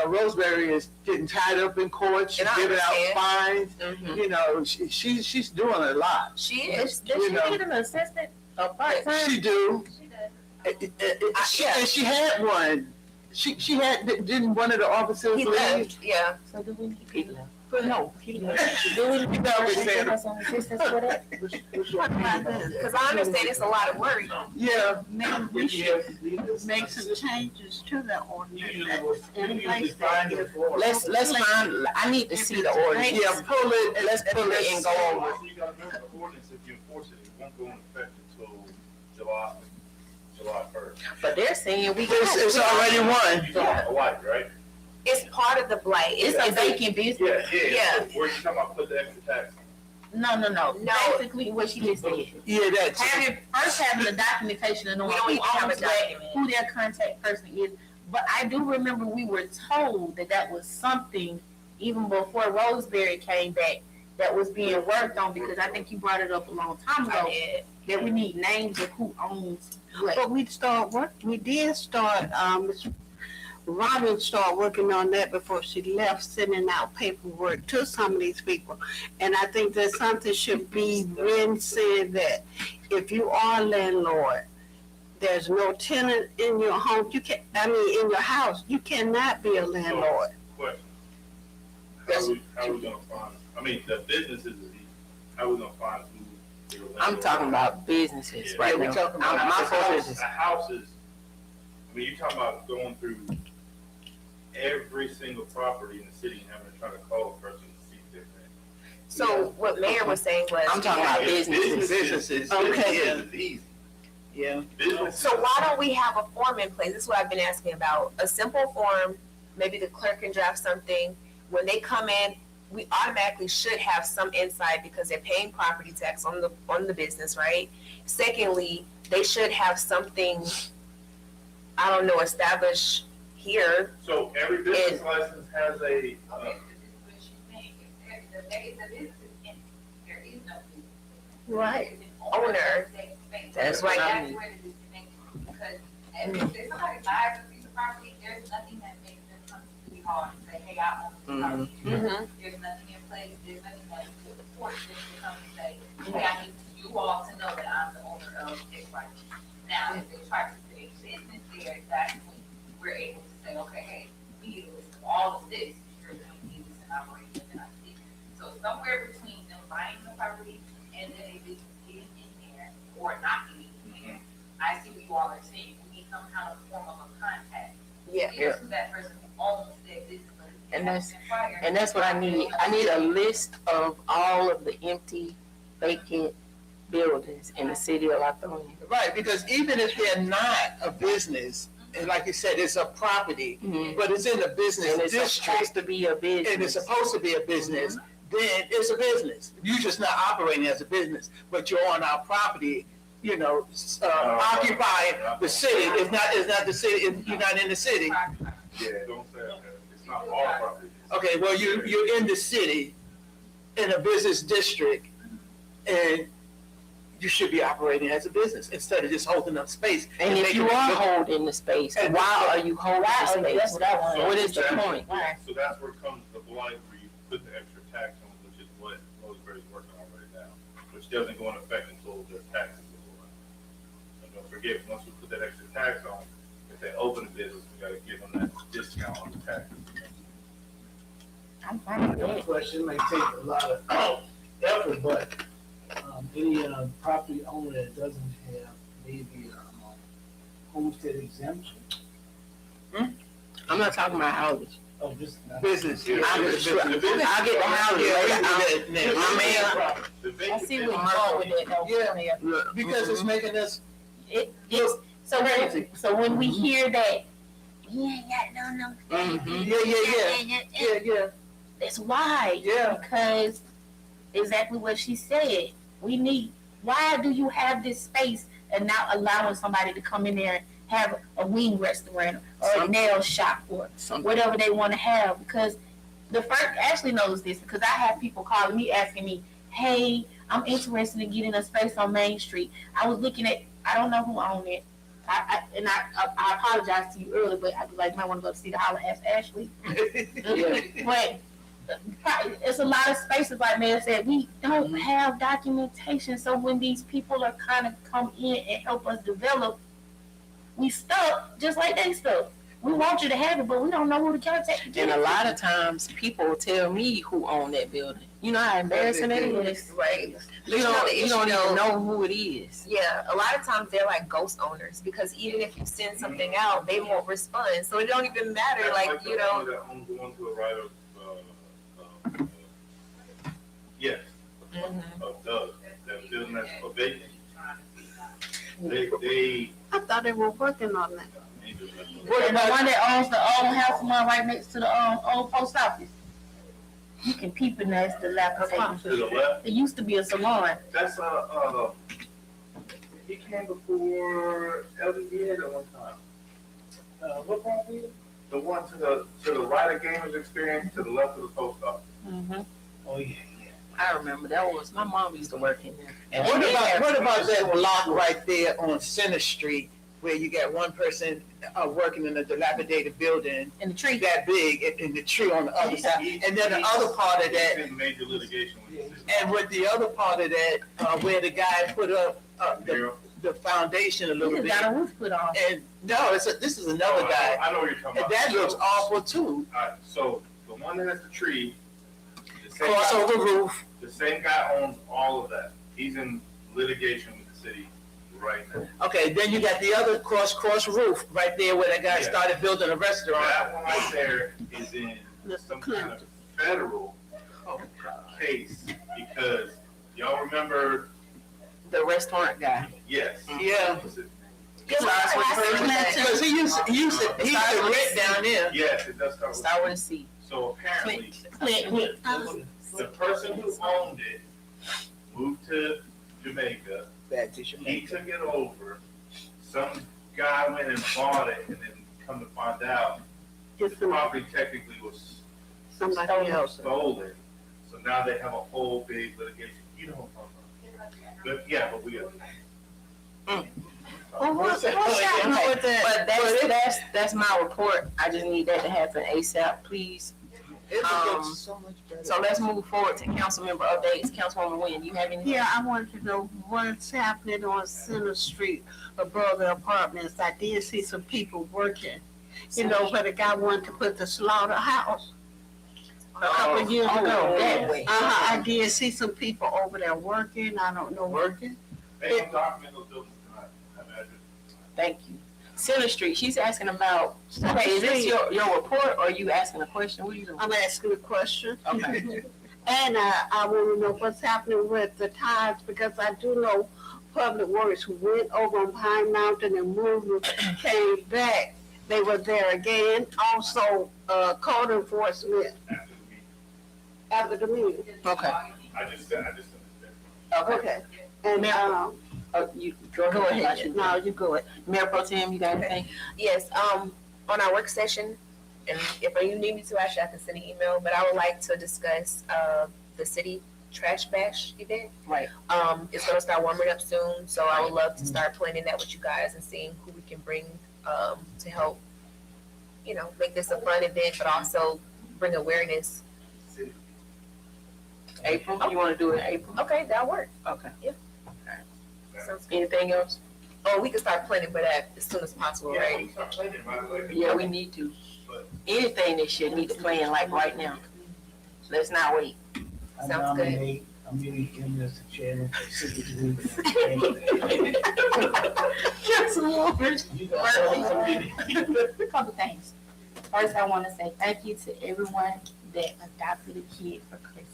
Rosemary is getting tied up in court, she's And I giving out understand. fines, you know, she's doing a lot. She Does is. she know. need an assistant, a part-time? She do, She does. and she had one, she had, didn't one of the officers He leave? left, yeah. So do we need He to? left. No. Do we need to have some assistance for that? Because I understand it's a lot of work. Yeah, Maybe we should make some changes to the ordinance in place that if Let's find, I need to see the ordinance. yeah, pull it, Let's pull it and go over. Also, you gotta remember, the ordinance, if you enforce it, it won't go into effect until July 1st. But they're saying we It's already won. You're talking about Hawaii, right? It's part of the blight. It's a vacant business. Yeah. Where you talking about put the extra tax? No. No. Basically, what she just said. Yeah, that's, Having the documentation and knowing We don't who even have a owns what, document. who their contact person is. But I do remember we were told that was something, even before Roseberry came back, that was being worked on, because I think you brought it up a long time I ago, did. that we need names of who owns what. But we did start, Robin started working on that before she left, sending out paperwork to some of these people. And I think that something should be when said that if you are a landlord, there's no tenant in your home, in your house, you cannot be a landlord. Question. How are we gonna find, the businesses is easy. How are we gonna find who their I'm landlord talking is? about businesses right we're now. talking about My focus A is, house is, you're talking about going through every single property in the city and having to try to call a person to see if they're rent. So what Mayor was saying was. I'm talking about businesses. businesses. Okay. Yeah, Business is easy. yeah. Business. So why don't we have a form in place? This is what I've been asking about. A simple form, maybe the clerk can draft something. When they come in, we automatically should have some insight because they're paying property tax on the business, right? Secondly, they should have something, established here. So every business license has a, Okay, so this is what she's saying. If the business is empty, there is no business. Right. There is an Owner. of that space. That's what I That's mean. where the disconnect is, because if somebody buys a piece of property, there's nothing that makes them come to City Hall and say, hey, I own this property. There's nothing in place, there's nothing that would support them to come and say, hey, I need you all to know that I'm the owner of X, Y, Z. Now, if they try to put a business there, that's when we're able to say, okay, hey, we need a list of all of this, you're doing business and operating within our city. So somewhere between them buying the property and then a business getting in there or not getting in there, I see what you all are saying, we need some kind of form of a contact. Yeah. Here's who that person who owns that business, but if they And haven't been fired. And that's what I need. I need a list of all of the empty, vacant buildings in the city of Lithonia. Right, because even if they're not a business, and like you said, it's a property, but it's in a business And it's district, supposed to be a and it's business. supposed to be a business, then it's a business. You're just not operating as a business, but you're on our property, occupying the city. It's not the city, you're not in the city. yeah, don't say that. It's not all property. Okay, well, you're in the city, in a business district, and you should be operating as a business instead of just holding up space. And if making you it are look- holding the space, why are you holding the That's space? what I want. What is the point? So that's where comes the blight, where you put the extra tax which doesn't go into effect until their taxes go on. And don't forget, once we put that extra tax on, if they open a business, we gotta give them that discount on the taxes. I'm fine with One that. question may take a lot of effort, but, any, property owner that doesn't have maybe, homestead exemption, I'm not talking about houses. oh, just. Business. I'll get the houses later. My man, The I vacant see where you're business- going with that though. Yeah. Mayor. Because it's making us It's, so when we hear that, he ain't got no. Mhm. yeah. That's why. Yeah. Because exactly what she said. Why do you have this space and not allowing somebody to come in there and have a wing restaurant or a Some- nail shop or something. whatever they want to have? Because the first, Ashley knows this because I have people calling me asking me, hey, I'm interested in getting a space on Main Street. I was looking at, I don't know who owned it. I apologize to you earlier, but I might want to go see the holler, ask Ashley. But it's a lot of spaces, like Mayor said, we don't have documentation. So when these people are kind of come in and help us develop, we stuck just like they stuck. We want you to have it, but we don't know who to contact to get And it. a lot of times people tell me who own that building. You know how embarrassing that is? Right. You don't even know who it is. Yeah, a lot of times they're like ghost owners because even if you send something out, they won't respond. So it don't even matter. That's Like, the you know, owner that owns the one to the right of, yes, of Doug, that building that's vacant. They, I thought they were working on that. And the one that owns the old house, the one right next to the old post office. You can peep in there, it's dilapidated. to the left, It used to be a salon. that's, he came before LDB at one time. What property? The one to the right of Gamers Experience, to the left of the post office. Oh, yeah. I remember that was, my mom used to work in there. And What about that block right there on Center Street where you got one person working in a dilapidated building In the tree. that big and the tree on the other side? And then the other part of He's that, in major litigation with the city. and with the other part of that, where the guy put up Bureau. the foundation a He little just bit. got a roof put on. And no, this is another guy. I know what you're talking And about. that looks awful too. Alright, so the one that has the tree, the same Crossover guy, roof. the same guy owns all of that. He's in litigation with the city right now. Okay, then you got the other cross roof right there where that guy Yeah. started building a restaurant. That one right there is in Mr. some kind of Clinton. federal case because y'all remember, the restaurant guy. yes. Yeah. Was it- Starts with first name. Because he used to rent down there. Yes, it does start with. Start with a C. So apparently, Clinton. the person who owned it moved to Jamaica. Back to He Jamaica. took it over. Some guy went and bought it, and then come to find out, the It's some- property technically was somebody else. stolen. So now they have a whole big litigation. You know what I'm talking about. But yeah, but we. Well, what's happening with that? But that's my report. I just need that to happen ASAP, please. It Um, looks so much better. So let's move forward to council member updates. Councilwoman Wynn, you have anything? Yeah, I wanted to know what's happening on Center Street above the apartments. I did see some people working. You know, where the guy wanted to put the slaughterhouse a couple of years ago. That way. I did see some people over there working. I don't know. Working? They don't document those buildings tonight. I imagine. Thank you. Center Street, she's asking about, okay, is this your report or are you asking a question? What are you doing? I'm asking a question. Okay. And I want to know what's happening with the tires because I do know Public Works went over on Pine Mountain and moved them, came back. They were there again. Also, code enforcement After the meeting. after the meeting. Okay. I just said that. Okay. Okay. And, You go ahead. no, you go ahead. Mayor Pro Tem, you got anything? yes, on our work session, and if you need me to, actually, I can send an email, but I would like to discuss, the city trash bash event. Right. It's gonna start warming up soon, so I would love to start planning that with you guys and seeing who we can bring, to help, make this a fun event, but also bring awareness. April, you wanna do it in April? Okay, that'll work. Okay. Sounds good. Anything else? Oh, we can start planning for that as soon as possible, Yeah, we right? can start planning right away. Yeah, we need to. Anything that should need to plan like right now. Let's not wait. I Sounds good. nominate Amelia M. as the chairman for City League. You got something? Couple things. First, I want to say thank you to everyone that adopted a kid for Christmas.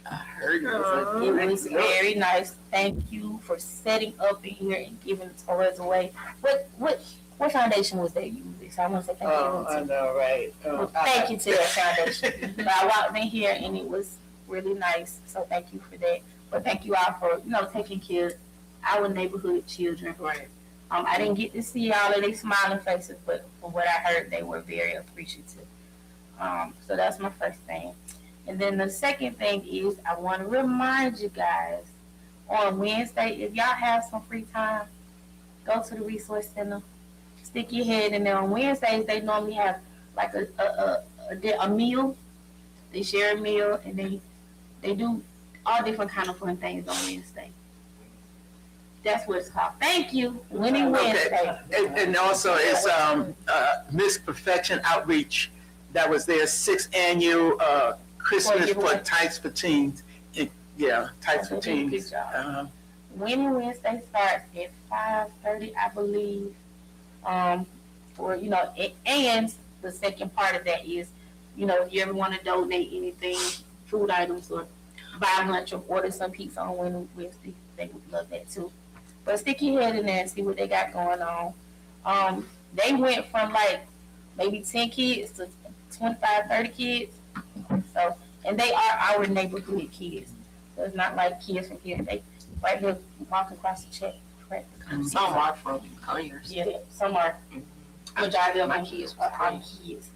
I heard It was very nice. Thank you for setting up in here and giving toys away. What foundation was that you used? I want to say thank Oh, I you. know, right? Well, thank you to that foundation. But I walked in here and it was really nice. So thank you for that. But thank you all for taking care of our neighborhood children. Right. I didn't get to see all of their smiling faces, but from what I heard, they were very appreciative. So that's my first thing. And then the second thing is I want to remind you guys on Wednesday, if y'all have some free time, go to the resource center, stick your head in there. On Wednesdays, they normally have like a meal. They share a meal and they do all different kind of fun things on Wednesday. That's what it's called. Thank you. Winning Wednesday. And also it's Miss Perfection Outreach. That was their 6th annual Christmas for Tights for Teens. Yeah, Tights for They did a good Teens. job. Winning Wednesday starts at 5:30, I believe. And the second part of that is, if you ever want to donate anything, food items, or buy lunch or order some pizza on Winning Wednesday, they would love that too. But stick your head in there and see what they got going on. They went from like maybe 10 kids to 25, 30 kids. So, and they are our neighborhood kids. So it's not like kids from here. They right here walking across the check. Some are from Conyers. Yeah, some are. Majority of My my kids kids was are our kids.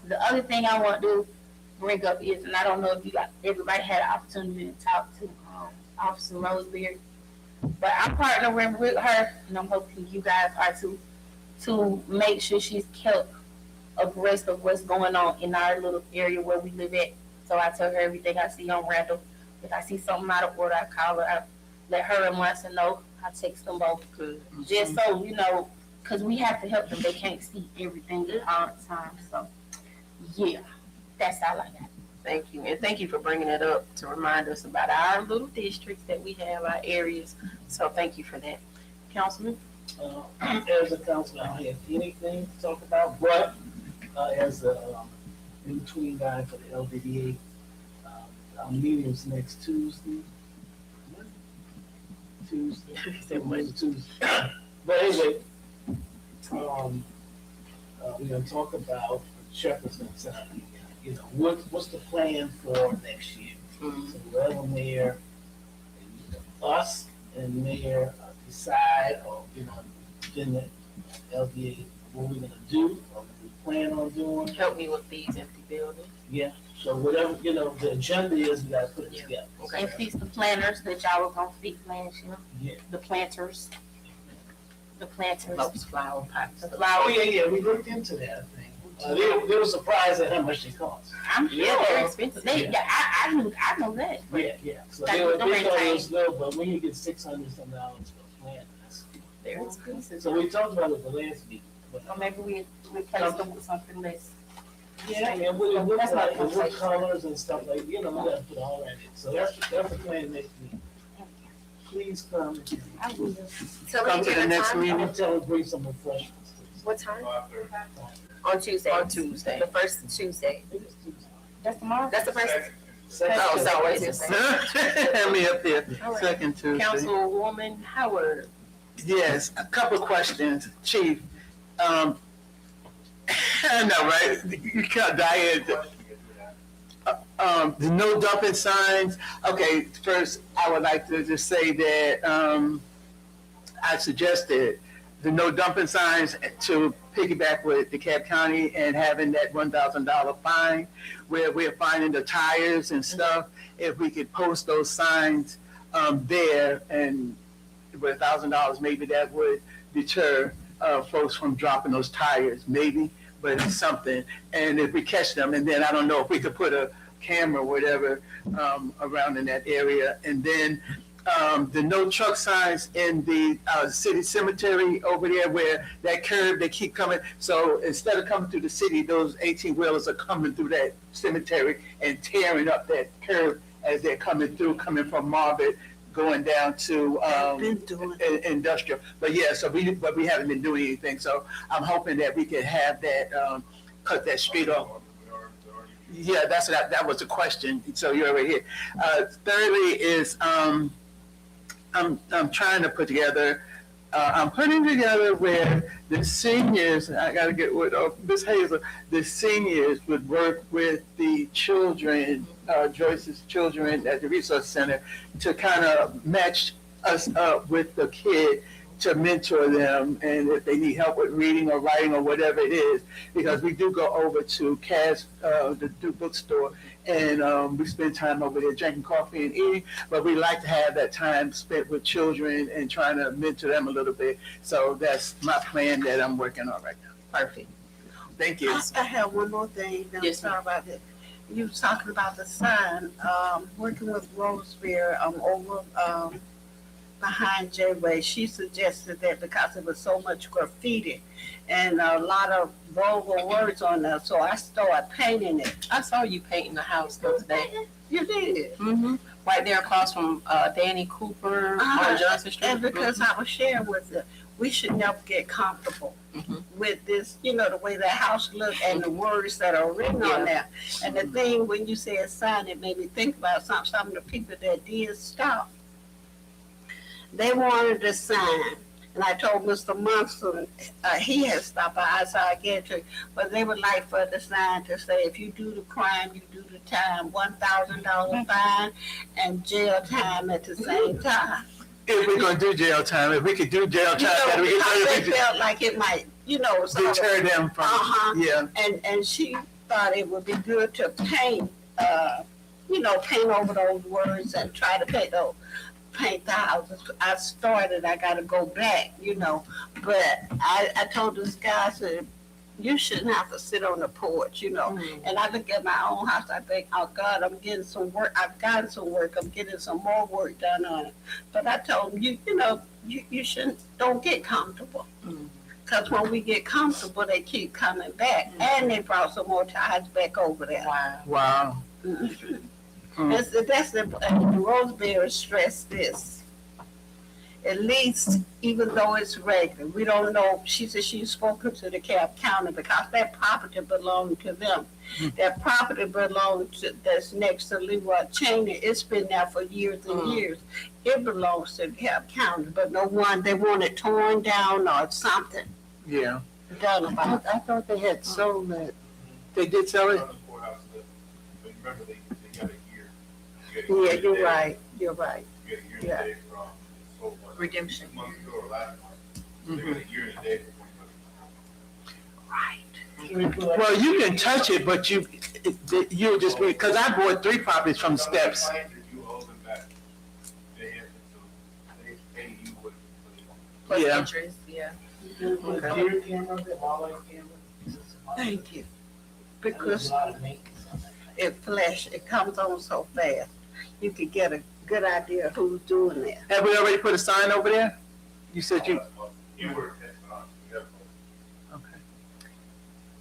The other thing I want to bring up is, and I don't know if everybody had an opportunity to talk to Officer Roseberry, but I'm partnering with her, and I'm hoping you guys are too, to make sure she's kept abreast of what's going on in our little area where we live at. So I tell her everything I see on Randall. If I see something out of order, I call her. I let her and Munson know. I text them both. Good. Just so, because we have to help them. They can't see everything all the time. So, yeah, that's all I got. Thank you. And thank you for bringing it up to remind us about our little districts that we have, our areas. So thank you for that. Councilman? As a council, I don't have anything to talk about, but as a in-between guy for the LDDA, our meeting is next Tuesday. Tuesday. But anyway, we're gonna talk about, Shepherd's gonna say, what's the plan for next year? So whether mayor, us and mayor decide, or, then the LDA, what we're gonna do, or what we plan on doing. Help me with these empty buildings. Yeah, so whatever, the agenda is, we gotta put it together. Okay. And fix the planters that y'all were going to fix last year. Yeah. The planters. The planters. Those flower pots. The Oh, flowers. yeah, we looked into that thing. They were surprised at how much they cost. I'm sure. Yeah, they're expensive. I know that. Yeah. So Like, they thought don't it was low, but when you get $600 some dollars for a plant, that's. They're expensive. So we talked about it the last meeting. Or maybe we replace them with something less. Yeah, and what it looks That's not like, and what conversation. colors and stuff like, we gotta put all that in. So that's the plan next week. Please come. I will. So Come to the next time? meeting. I'm telling bring some refreshments. What time? 5:30. On Tuesday. On Tuesday. The first Tuesday. I think it's Tuesday. That's tomorrow? That's the first. Second Oh, Tuesday. so always Tuesday. Have me up there, All right. second Tuesday. Councilwoman Howard. Yes, a couple of questions, Chief. I know, right? You can't Diane. The no dumping signs. Okay, first, I would like to just say that I suggested the no dumping signs to piggyback with DeKalb County and having that $1,000 fine where we're finding the tires and stuff. If we could post those signs there, and with $1,000, maybe that would deter folks from dropping those tires, maybe, but it's something. And if we catch them, and then I don't know if we could put a camera, whatever, around in that area. And then the no truck signs in the city cemetery over there where that curve, they keep coming. So instead of coming through the city, those 18-wheelers are coming through that cemetery and tearing up that curve as they're coming through, coming from Marvitt, going down to Been doing industrial. But yeah, but we haven't been doing anything. So I'm hoping that we can have that, cut that street off. Yeah, that was the question. So you're already here. Thirdly is I'm trying to put together. I'm putting together where the seniors. I got to get with Ms. Hazel. The seniors would work with the children, Joyce's children at the resource center, to kind of match us up with the kid to mentor them, and if they need help with reading or writing or whatever it is, because we do go over to Cass, the bookstore, and we spend time over there drinking coffee and eating, but we like to have that time spent with children and trying to mentor them a little bit. So that's my plan that I'm working on right now. Perfect. Thank you. I have one more thing. I'm Yes, sorry about that. You was talking about the sign, working with Rosebeer, over, behind J-Way. She suggested that because it was so much graffiti and a lot of vulgar words on there, so I started painting it. I saw you painting the house the other day. You did. Mm-hmm. Right there across from Danny Cooper Uh-huh. on Johnson Street. And because I was sharing with her, we should never get comfortable Mhm. with this, the way the house look and the words that are written on there. And the thing, when you said sign, it made me think about some of the people that did stop. They wanted a sign. And I told Mr. Munson, he had stopped by, so I get to, but they would like for the sign to say, if you do the crime, you do the time, $1,000 fine and jail time at the same time. If we're gonna do jail time, if we could do jail time, then we Because they can felt like it might, sort of, deter them from, yeah. and she thought it would be good to paint, paint over those words and try to paint the houses. I started, I gotta go back, but I told this guy, I said, you shouldn't have to sit on the porch, And I look at my own house, I think, oh God, I'm getting some work, I've gotten some work, I'm getting some more work done on it. But I told him, you shouldn't, don't get comfortable. Because when we get comfortable, they keep coming back. And they brought some more ties back over there. Wow. Wow. That's the Roseberry stressed this. At least, even though it's regular, we don't know. She said she's spoken to the Cobb County because that property belonged to them. That property belonged to, that's next to Leroy Cheney. It's been there for years and years. It belongs to the Cobb County, but no one, they want it torn down or something Yeah. done about it. I thought they had sold that. They did sell it? Remember, they got a year. Yeah, you're right. You're right. You got a year Yeah. and a day from sold like Redemption. 6 months ago or last month. They got a year and a day before you put it. Well, you can touch it, but you just, because I bought 3 properties from Steps. You owe them back. They have, so they pay you what. Plus Yeah. interest, yeah. Deer camera, the wildlife camera. Thank you. There's Because a lot of maintenance on that. it comes on so fast. You could get a good idea of who's doing that. Have we already put a sign over there? You said you, You were, yeah. okay.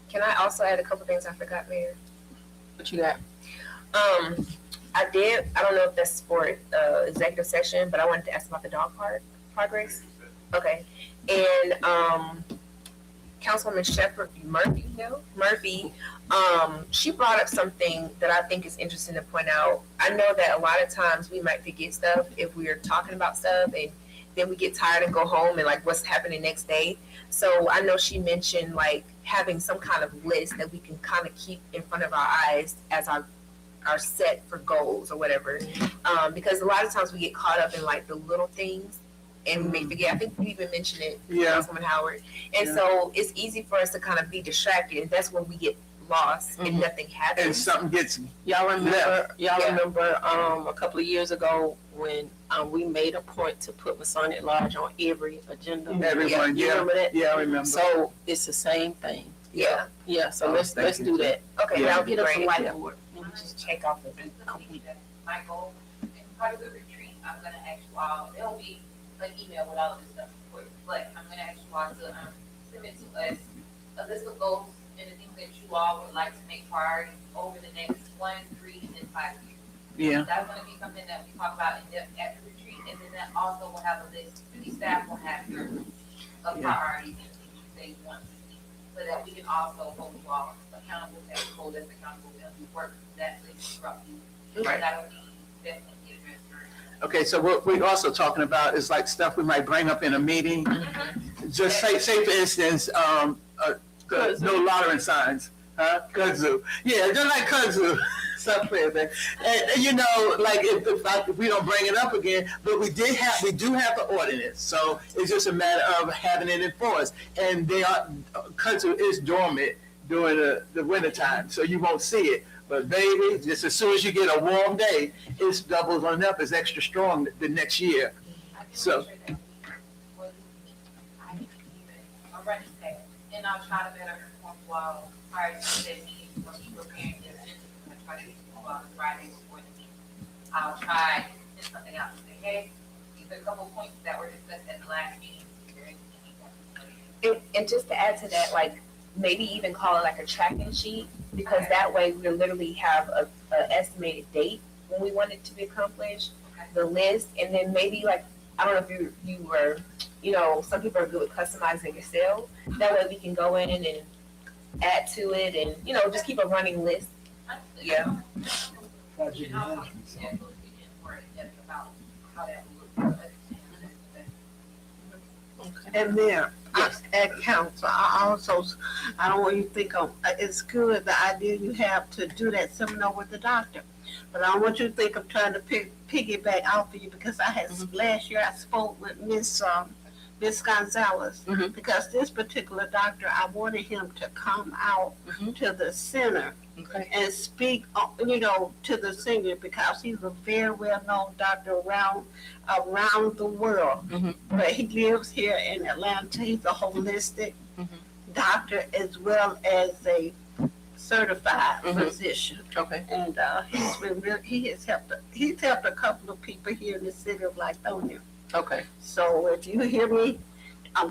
Can I also add a couple things I forgot, Mayor? What you got? I don't know if that's for executive session, but I wanted to ask about the dog park progress. Okay, and Councilwoman Murphy, she brought up something that I think is interesting to point out. I know that a lot of times we might forget stuff if we're talking about stuff, and then we get tired and go home and like what's happening next day. So I know she mentioned like having some kind of list that we can kind of keep in front of our eyes as our set for goals or whatever. Because a lot of times we get caught up in like the little things and we may forget. I think you even mentioned it, Yeah. Councilman Howard. And Yeah. so it's easy for us to kind of be distracted, and that's when we get lost and nothing And happens. something gets, Y'all remember? Yeah. Remember a couple of years ago when we made a point to put Masonic Lodge on every agenda. everyone, You yeah, remember that? yeah, I remember. So it's the same thing. Yeah. Yeah. So Oh, let's thank do you. that. Okay, Yeah. that would be Get us a great. whiteboard. just check off the complete. My goal, and part of the retreat, I'm gonna ask you all, there'll be an email with all of this stuff, of course, but I'm gonna ask you all to, submit to us a list of goals and the things that you all would like to make priorities over the next 1, 3, and 5 years. Yeah. That's gonna be something that we talk about in depth at the retreat, and then that also will have a list, the staff will have your list of priorities and things they want to see, so that we can also hold you all accountable, and hold us accountable, and we work that list throughout the year. Right. That'll be definitely addressed during. Okay, so what we're also talking about is like stuff we might bring up in a meeting. Just say for instance, no loitering signs, huh? Kudzu. Yeah, just like kudzu, stuff like that. And you know, like if we don't bring it up again, but we do have the ordinance, so it's just a matter of having it enforced. And kudzu is dormant during the winter time, so you won't see it. But baby, just as soon as you get a warm day, it's doubles on up. It's extra strong the next year. So. I'm running fast, and I'll try to better inform you all prior to that meeting when we preparing this. I try to get you all Friday before the meeting. I'll try to send something out and say, hey, these are a couple points that were discussed at the last meeting. Is there anything you want to say? And just to add to that, like maybe even call it like a tracking sheet, because that way we literally have a estimated date when we want it to be accomplished, the list, and then maybe like, I don't know if you were, you know, some people are good with customizing yourself. That way we can go in and add to it and, you know, just keep a running list. Yeah. Project And I'll talk management. to you and more in depth about how that will look. And there, at council, I don't want you to think it's good, the idea you have to do that seminar with the doctor. But I don't want you to think I'm trying to piggyback off of you, because I had, last year I spoke with Miss Gonzalez, because this particular doctor, I wanted him to come out to the center and speak, you know, to the senior, because he's a very well-known doctor around the world. But he lives here in Atlanta. He's a holistic doctor as well as a certified physician. Okay. And he's helped a couple of people here in the city of Lithonia. Okay. So if you hear me, I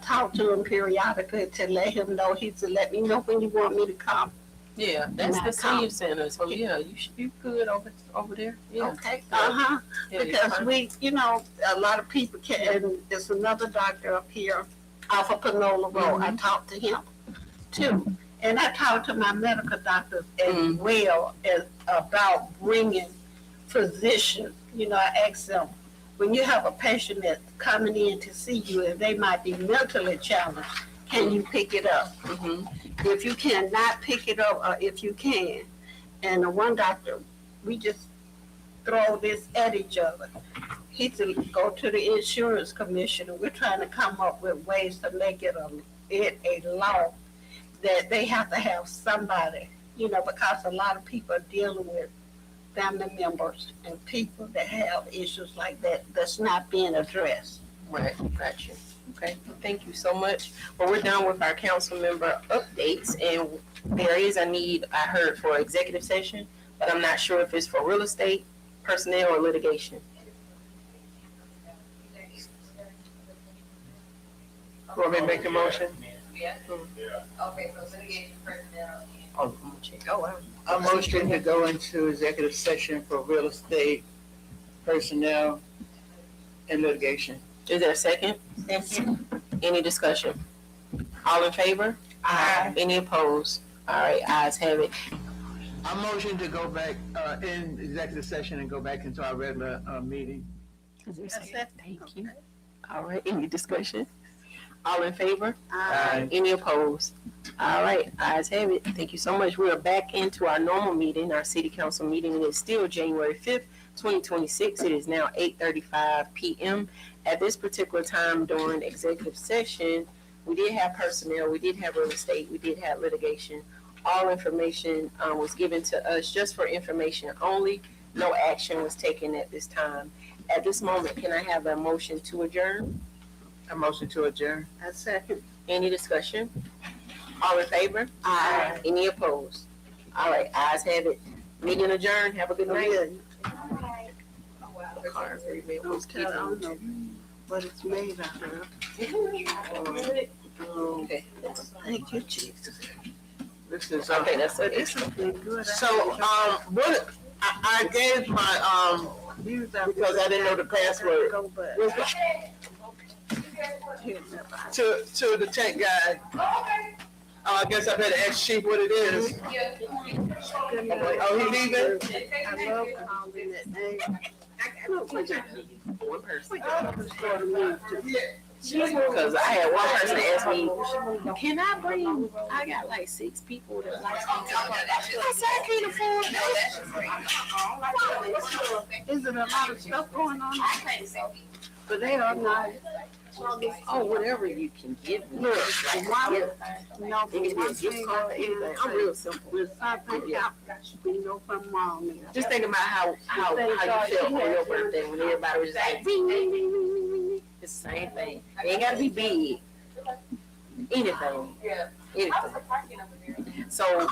talk to him periodically to let him know. He said, let me know when you want me to come. Yeah, that's Not the senior come. center. So yeah, you should be good over there. Yeah. Okay. Yeah, Because fine. we, you know, a lot of people can, and there's another doctor up here off of Panola Road. I talked to him too. And I talked to my medical doctors as well as about bringing physicians. You know, I asked them, when you have a patient that's coming in to see you and they might be mentally challenged, can you pick it up? If you cannot pick it up, or if you can, and the one doctor, we just throw this at each other. He said, go to the insurance commissioner. We're trying to come up with ways to make it a law that they have to have somebody, you know, because a lot of people are dealing with family members and people that have issues like that that's not being addressed. Right, got you. Okay, thank you so much. Well, we're done with our council member updates, and there is a need, I heard, for executive session, but I'm not sure if it's for real estate, personnel, or litigation. Want me to make the motion? Yeah, Yeah. okay, so litigation personnel and. Oh, I'm gonna check. Oh, wow. A motion to go into executive session for real estate, personnel, and litigation. Is there a second? Any discussion? All in favor? Aye. Any opposed? All right, ayes have it. A motion to go back in executive session and go back into our regular meeting. Thank you. All right, any discussion? All in favor? Aye. Any opposed? All right, ayes have it. Thank you so much. We are back into our normal meeting, our city council meeting, and it's still January 5th, 2026. It is now 8:35 p.m. At this particular time during executive session, we did have personnel, we did have real estate, we did have litigation. All information was given to us just for information only. No action was taken at this time. At this moment, can I have a motion to adjourn? A motion to adjourn. I second. Any discussion? All in favor? Aye. Any opposed? All right, ayes have it. Meeting adjourned. Have a good night. Yeah, don't tell, I don't know what it's made out of. Okay. Thank you, Jesus. This is, Okay, that's it. This has been good. so, what, I gave my, because I didn't know the password. Go back. To the tech guy. I guess I better ask Chief what it is. Good night. Oh, he leaving? I love calling that name. One person. For the move to- Because I had one person ask me, can I bring, I got like 6 people that like me. I said, I can't afford that. Is it a lot of stuff going on? But they are not. Oh, whatever you can give me. Look, why, Yeah. no, It can be a one gift thing card, I anything. I'm real simple. with something Yeah. else, we know something wrong there. Just think about how you felt on your birthday when everybody was just like, ding, ding, ding, ding, ding, ding. It's the same thing. It ain't gotta be big. Anything. Yeah. Anything. So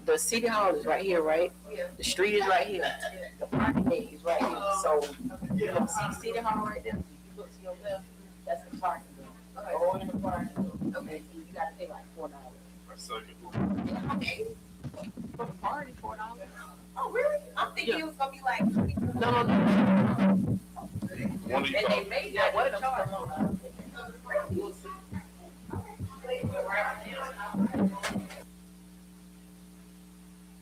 the city hall is right here, right? Yeah. The street is right here. The parking lot is right here. So you can see city hall right there. You look to your left, that's the parking lot. Go in the parking lot. Okay, you gotta pay like $4. A second. Okay. For the party, $4. Oh, really? I'm thinking it was gonna be like. No. One of you. And they made that one charge.